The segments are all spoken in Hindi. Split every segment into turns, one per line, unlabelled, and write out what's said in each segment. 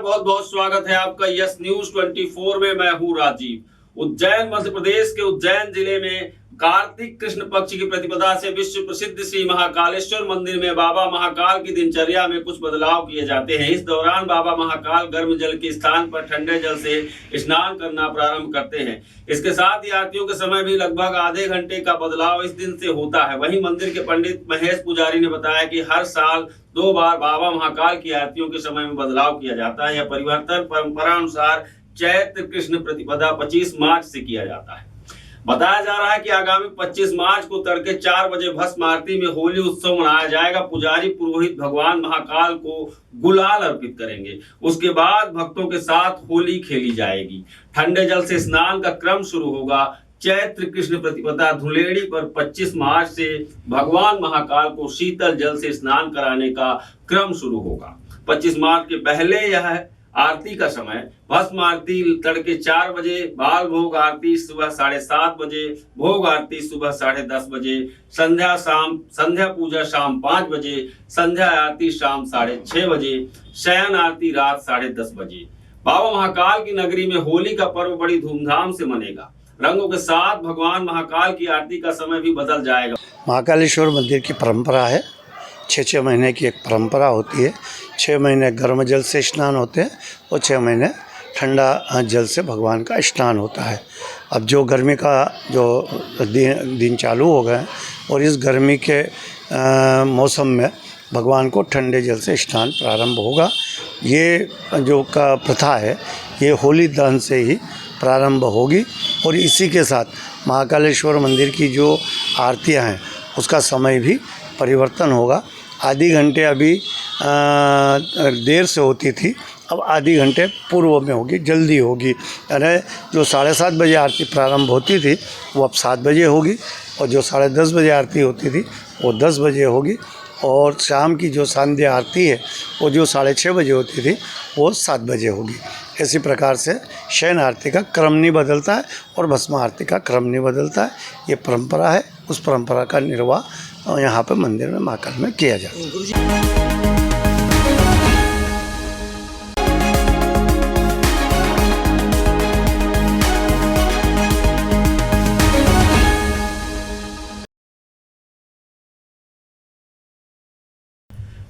बहुत बहुत स्वागत है आपका यस न्यूज 24 में। मैं हूं राजीव। उज्जैन मध्य प्रदेश के उज्जैन जिले में कार्तिक कृष्ण पक्ष की प्रतिपदा से विश्व प्रसिद्ध श्री महाकालेश्वर मंदिर में बाबा महाकाल की दिनचर्या में कुछ बदलाव किए जाते हैं। इस दौरान बाबा महाकाल गर्म जल के स्थान पर ठंडे जल से स्नान करना प्रारंभ करते हैं। इसके साथ ही आरतियों के समय भी लगभग आधे घंटे का बदलाव इस दिन से होता है। वहीं मंदिर के पंडित महेश पुजारी ने बताया कि हर साल 2 बार बाबा महाकाल की आरतियों के समय में बदलाव किया जाता है। यह परिवर्तन परंपरा अनुसार चैत्र कृष्ण प्रतिपदा 25 मार्च से किया जाता है। बताया जा रहा है कि आगामी 25 मार्च को तड़के 4 बजे भस्म आरती में होली उत्सव मनाया जाएगा। पुजारी पुरोहित भगवान महाकाल को गुलाल अर्पित करेंगे। उसके बाद भक्तों के साथ होली खेली जाएगी। ठंडे जल से स्नान का क्रम शुरू होगा। चैत्र कृष्ण प्रतिपदा धुलेड़ी पर 25 मार्च से भगवान महाकाल को शीतल जल से स्नान कराने का क्रम शुरू होगा। 25 मार्च के पहले यह आरती का समय भस्म आरती तड़के 4 बजे, बाल भोग आरती सुबह 7:30 बजे, भोग आरती सुबह 10:30 बजे, संध्या पूजा शाम 5 बजे, संध्या आरती शाम 6:30 बजे, शयन आरती रात 10:30 बजे। बाबा महाकाल की नगरी में होली का पर्व बड़ी धूमधाम से मनेगा। रंगों के साथ भगवान महाकाल की आरती का समय भी बदल जाएगा।
महाकालेश्वर मंदिर की परंपरा है। 6 महीने की एक परंपरा होती है। 6 महीने गर्म जल से स्नान होते हैं और 6 महीने ठंडा जल से भगवान का स्नान होता है। अब जो गर्मी का जो दिन चालू हो गए और इस गर्मी के मौसम में भगवान को ठंडे जल से स्नान प्रारंभ होगा। ये जो का प्रथा है ये होली दहन से ही प्रारंभ होगी और इसी के साथ महाकालेश्वर मंदिर की जो आरतियां हैं उसका समय भी परिवर्तन होगा। आधी घंटे अभी देर से होती थी, अब आधी घंटे पूर्व में होगी, जल्दी होगी। यानी जो 7:30 बजे आरती प्रारंभ होती थी वो अब 7 बजे होगी और जो 10:30 बजे आरती होती थी वो 10 बजे होगी और शाम की जो संध्या आरती है वो जो 6:30 बजे होती थी वो 7 बजे होगी। इसी प्रकार से शयन आरती का क्रम नहीं बदलता है और भस्म आरती का क्रम नहीं बदलता है। ये परंपरा है, उस परंपरा का निर्वाह यहाँ पे मंदिर में महाकाल में किया जाता है।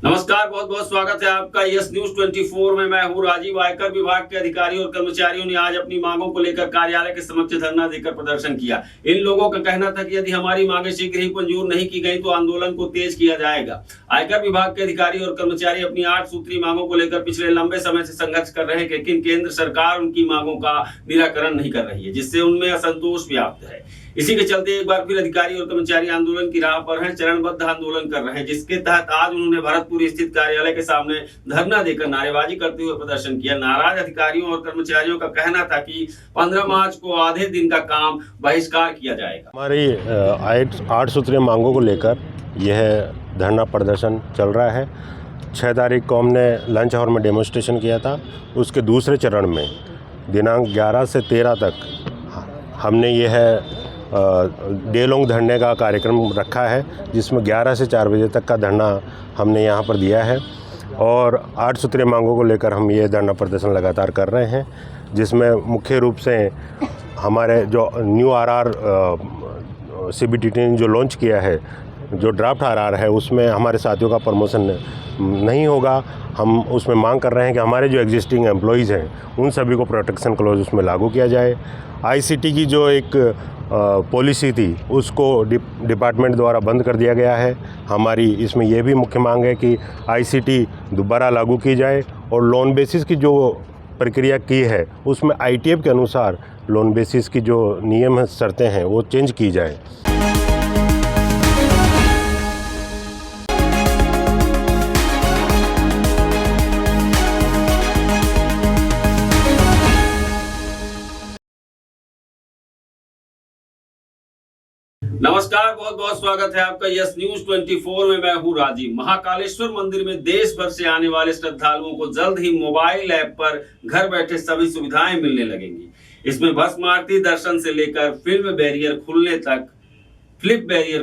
नमस्कार, बहुत बहुत स्वागत है आपका यस न्यूज 24 में। मैं हूं राजीव। आयकर विभाग के अधिकारियों और कर्मचारियों ने आज अपनी मांगों को लेकर कार्यालय के समक्ष धरना देकर प्रदर्शन किया। इन लोगों का कहना था कि यदि हमारी मांगें शीघ्र ही मंजूर नहीं की गई तो आंदोलन को तेज किया जाएगा। आयकर विभाग के अधिकारी और कर्मचारी अपनी 8 सूत्री मांगों को लेकर पिछले लंबे समय से संघर्ष कर रहे हैं, लेकिन केंद्र सरकार उनकी मांगों का निराकरण नहीं कर रही है, जिससे उनमें असंतोष व्याप्त है। इसी के चलते एक बार फिर अधिकारी और कर्मचारी आंदोलन की राह पर हैं, चरणबद्ध आंदोलन कर रहे हैं, जिसके तहत आज उन्होंने भरतपुर स्थित कार्यालय के सामने धरना देकर नारेबाजी करते हुए प्रदर्शन किया। नाराज अधिकारियों और कर्मचारियों का कहना था कि 15 मार्च को आधे दिन का काम बहिष्कार किया जाएगा।
हमारी 8 सूत्रीय मांगों को लेकर यह धरना प्रदर्शन चल रहा है। 6 तारीख को हमने लंच आवर में डेमोन्स्ट्रेशन किया था। उसके दूसरे चरण में दिनांक 11 से 13 तक हमने यह डे लॉन्ग धरने का कार्यक्रम रखा है, जिसमें 11 से 4 बजे तक का धरना हमने यहाँ पर दिया है और 8 सूत्रीय मांगों को लेकर हम ये धरना प्रदर्शन लगातार कर रहे हैं, जिसमें मुख्य रूप से हमारे जो न्यू आरआर सीबीटीटी ने जो लॉन्च किया है, जो ड्राफ्ट आरआर है, उसमें हमारे साथियों का प्रमोशन नहीं होगा। हम उसमें मांग कर रहे हैं कि हमारे जो एग्जिस्टिंग एम्प्लॉयज़ हैं उन सभी को प्रोटेक्शन क्लॉज उसमें लागू किया जाए। आईसीटी की जो एक पॉलिसी थी उसको डिपार्टमेंट द्वारा बंद कर दिया गया है। हमारी इसमें यह भी मुख्य मांग है कि आईसीटी दोबारा लागू की जाए और लोन बेसिस की जो प्रक्रिया की है उसमें आईटीएफ के अनुसार लोन बेसिस की जो नियम शर्तें हैं वो चेंज की जाए।
नमस्कार, बहुत बहुत स्वागत है आपका यस न्यूज 24 में। मैं हूं राजीव। महाकालेश्वर मंदिर में देश भर से आने वाले श्रद्धालुओं को जल्द ही मोबाइल ऐप पर घर बैठे सभी सुविधाएं मिलने लगेंगी। इसमें भस्म आरती दर्शन से लेकर फ्लिप बैरियर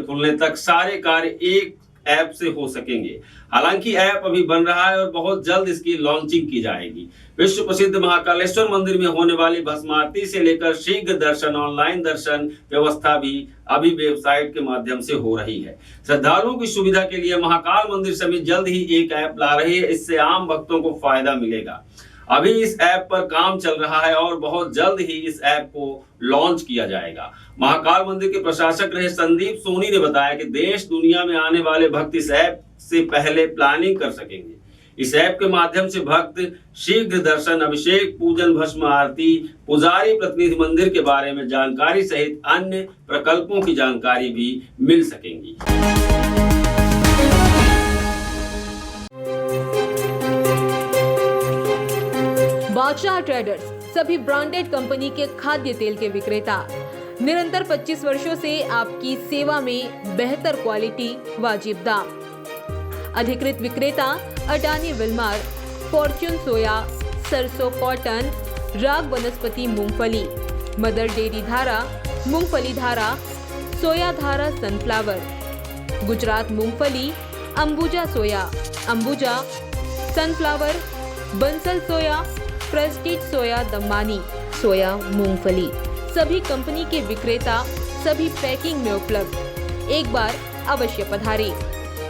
खुलने तक सारे कार्य एक ऐप से हो सकेंगे। हालांकि ऐप अभी बन रहा है और बहुत जल्द इसकी लॉन्चिंग की जाएगी। विश्व प्रसिद्ध महाकालेश्वर मंदिर में होने वाली भस्म आरती से लेकर शीघ्र दर्शन, ऑनलाइन दर्शन व्यवस्था भी अभी वेबसाइट के माध्यम से हो रही है। श्रद्धालुओं की सुविधा के लिए महाकाल मंदिर समिति जल्द ही एक ऐप ला रही है। इससे आम भक्तों को फायदा मिलेगा। अभी इस ऐप पर काम चल रहा है और बहुत जल्द ही इस ऐप को लॉन्च किया जाएगा। महाकाल मंदिर के प्रशासक रहे संदीप सोनी ने बताया कि देश दुनिया में आने वाले भक्त इस ऐप से पहले प्लानिंग कर सकेंगे। इस ऐप के माध्यम से भक्त शीघ्र दर्शन, अभिषेक, पूजन, भस्म आरती, पुजारी, प्रतिनिधि, मंदिर के बारे में जानकारी सहित अन्य प्रकल्पों की जानकारी भी मिल सकेंगी।
बादशाह ट्रेडर्स सभी ब्रांडेड कंपनी के खाद्य तेल के विक्रेता। निरंतर 25 वर्षों से आपकी सेवा में बेहतर क्वालिटी, वाजिब दाम। अधिकृत विक्रेता अडानी विलमार, फॉर्च्यून सोया, सरसों कॉटन, राग वनस्पति मूंगफली, मदर डेयरी धारा, मूंगफली धारा, सोया धारा सनफ्लावर, गुजरात मूंगफली, अंबुजा सोया, अंबुजा सनफ्लावर, बंसल सोया, प्रेस्टीज सोया, दमानी सोया, मूंगफली। सभी कंपनी के विक्रेता सभी पैकिंग में उपलब्ध। एक बार अवश्य पधारें।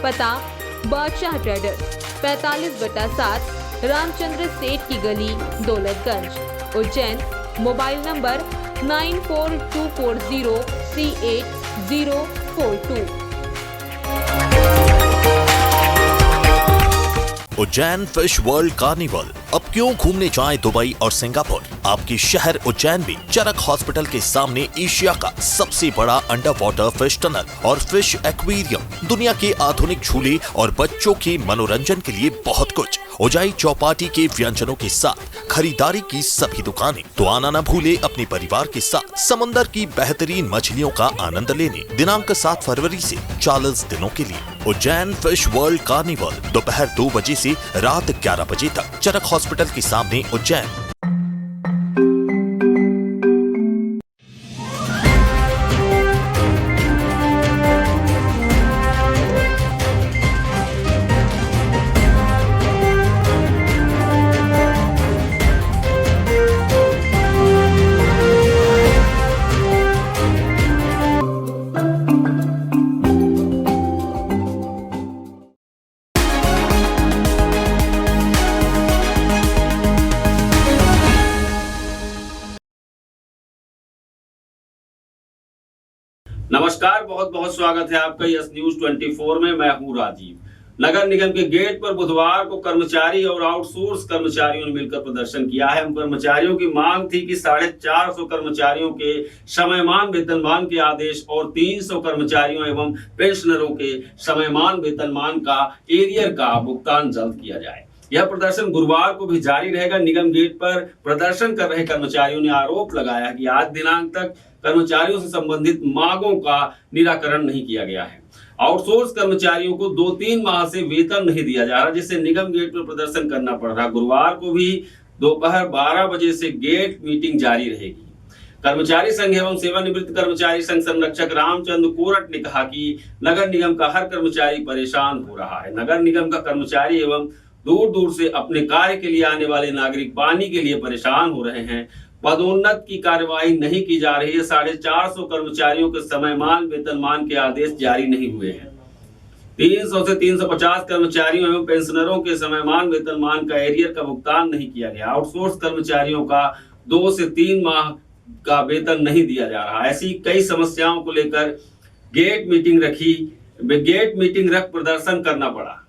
पता बादशाह ट्रेडर्स 45/7 रामचंद्र सेठ की गली, Daulatganj, Ujjain. Mobile number 9424038042।
Ujjain fish world carnival. अब क्यों घूमने जाएं दुबई और सिंगापुर? आपकी शहर उज्जैन में चरक हॉस्पिटल के सामने एशिया का सबसे बड़ा अंडर वाटर फिश टनल और फिश एक्वेरियम, दुनिया के आधुनिक झूले और बच्चों के मनोरंजन के लिए बहुत कुछ। उजाई चौपाटी के व्यंजनों के साथ खरीदारी की सभी दुकानें। तो आना न भूले अपने परिवार के साथ समंदर की बेहतरीन मछलियों का आनंद लेने। दिनांक 7 फरवरी से 40 दिनों के लिए उज्जैन फिश वर्ल्ड कार्निवल, दोपहर 2 बजे से रात 11 बजे तक, चरक हॉस्पिटल के सामने, उज्जैन।
नमस्कार, बहुत बहुत स्वागत है आपका यस न्यूज 24 में। मैं हूं राजीव। नगर निगम के गेट पर बुधवार को कर्मचारी और आउटसोर्स कर्मचारियों ने मिलकर प्रदर्शन किया है। उन कर्मचारियों की मांग थी कि 450 कर्मचारियों के समयमान वेतनमान के आदेश और 300 कर्मचारियों एवं पेंशनरों के समयमान वेतनमान का एरियर का भुगतान जल्द किया जाए। यह प्रदर्शन गुरुवार को भी जारी रहेगा। निगम गेट पर प्रदर्शन कर रहे कर्मचारियों ने आरोप लगाया कि आज दिनांक तक कर्मचारियों से संबंधित मांगों का निराकरण नहीं किया गया है। आउटसोर्स कर्मचारियों को 2-3 माह से वेतन नहीं दिया जा रहा, जिससे निगम गेट पर प्रदर्शन करना पड़ रहा। गुरुवार को भी दोपहर 12 बजे से गेट मीटिंग जारी रहेगी। कर्मचारी संघ एवं सेवानिवृत्त कर्मचारी संघ संरक्षक रामचंद्र कोरट ने कहा कि नगर निगम का हर कर्मचारी परेशान हो रहा है। नगर निगम का कर्मचारी एवं दूर दूर से अपने कार्य के लिए आने वाले नागरिक पानी के लिए परेशान हो रहे हैं। पदोन्नत की कार्यवाही नहीं की जा रही है। 450 कर्मचारियों के समयमान वेतनमान के आदेश जारी नहीं हुए हैं। 300 से 350 कर्मचारियों एवं पेंशनरों के समयमान वेतनमान का एरियर का भुगतान नहीं किया गया। आउटसोर्स कर्मचारियों का 2 से 3 माह का वेतन नहीं दिया जा रहा। ऐसी कई समस्याओं को लेकर गेट मीटिंग रख प्रदर्शन करना पड़ा।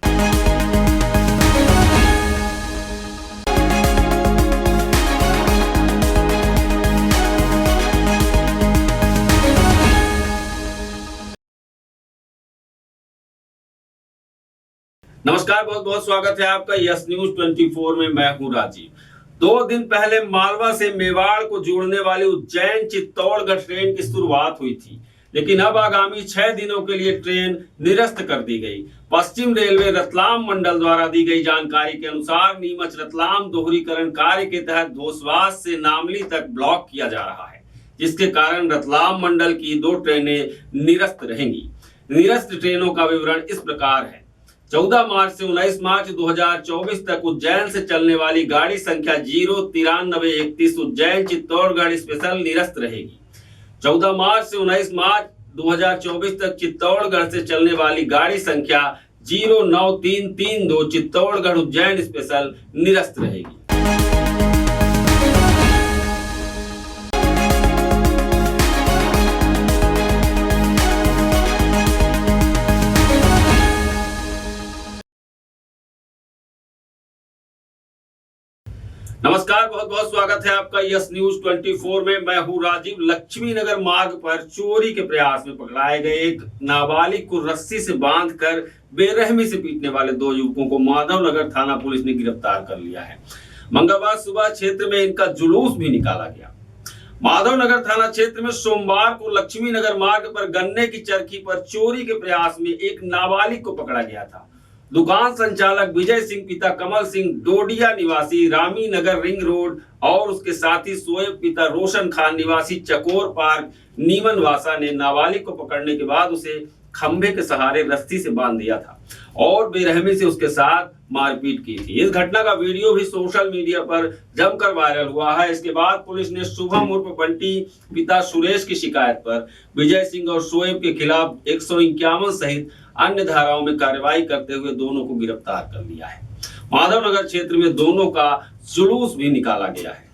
नमस्कार, बहुत बहुत स्वागत है आपका यस न्यूज 24 में। मैं हूं राजीव। 2 दिन पहले मालवा से मेवाड़ को जोड़ने वाली उज्जैन चित्तौड़गढ़ ट्रेन की शुरुआत हुई थी, लेकिन अब आगामी 6 दिनों के लिए ट्रेन निरस्त कर दी गई। पश्चिम रेलवे रतलाम मंडल द्वारा दी गई जानकारी के अनुसार नीमच रतलाम दोहरीकरण कार्य के तहत धोसवास से नामली तक ब्लॉक किया जा रहा है, जिसके कारण रतलाम मंडल की 2 ट्रेनें निरस्त रहेंगी। निरस्त ट्रेनों का विवरण इस प्रकार है। 14 मार्च से 19 मार्च 2024 तक उज्जैन से चलने वाली गाड़ी संख्या 09331 उज्जैन चित्तौड़गढ़ स्पेशल निरस्त रहेगी। 14 मार्च से 19 मार्च 2024 तक चित्तौड़गढ़ से चलने वाली गाड़ी संख्या 09332 चित्तौड़गढ़ उज्जैन स्पेशल निरस्त रहेगी। नमस्कार, बहुत बहुत स्वागत है आपका यस न्यूज 24 में। मैं हूं राजीव। लक्ष्मी नगर मार्ग पर चोरी के प्रयास में पकड़ाए गए एक नाबालिग को रस्सी से बांधकर बेरहमी से पीटने वाले 2 युवकों को माधव नगर थाना पुलिस ने गिरफ्तार कर लिया है। मंगलवार सुबह क्षेत्र में इनका जुलूस भी निकाला गया। माधव नगर थाना क्षेत्र में सोमवार को लक्ष्मी नगर मार्ग पर गन्ने की चरखी पर चोरी के प्रयास में एक नाबालिग को पकड़ा गया था। दुकान संचालक विजय सिंह पिता कमल सिंह डोडिया निवासी रामी नगर रिंग रोड और उसके साथी सोएब पिता रोशन खान निवासी चकोर पार्क नीमनवासा ने नाबालिग को पकड़ने के बाद उसे खंभे के सहारे रस्सी से बांध दिया था और बेरहमी से उसके साथ मारपीट की थी। इस घटना का वीडियो भी सोशल मीडिया पर जमकर वायरल हुआ है। इसके बाद पुलिस ने शुभम उर्फ बंटी पिता सुरेश की शिकायत पर विजय सिंह और शोएब के खिलाफ 151 सहित अन्य धाराओं में कार्रवाई करते हुए दोनों को गिरफ्तार कर लिया है। माधव नगर क्षेत्र में दोनों का जुलूस भी निकाला गया है।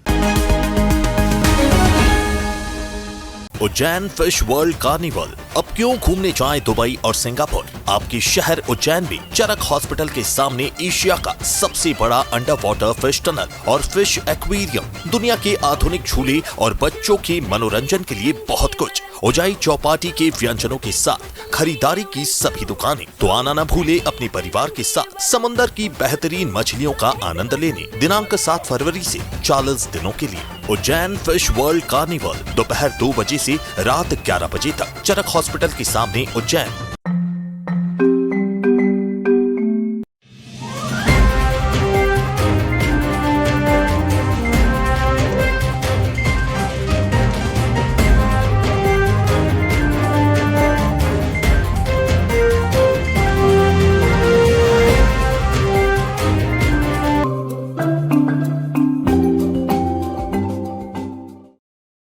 Ujjain fish world carnival. अब क्यों घूमने जाएं दुबई और सिंगापुर? आपकी शहर उज्जैन में चरक हॉस्पिटल के सामने एशिया का सबसे बड़ा अंडर वाटर फिश टनल और फिश एक्वेरियम, दुनिया के आधुनिक झूले और बच्चों के मनोरंजन के लिए बहुत कुछ। उजाई चौपाटी के व्यंजनों के साथ खरीदारी की सभी दुकानें। तो आना न भूले अपने परिवार के साथ समुद्र की बेहतरीन मछलियों का आनंद लेने। दिनांक 7 फरवरी से 40 दिनों के लिए उज्जैन फिश वर्ल्ड कार्निवल दोपहर 2 बजे से रात 11 बजे तक चरक हॉस्पिटल के सामने उज्जैन।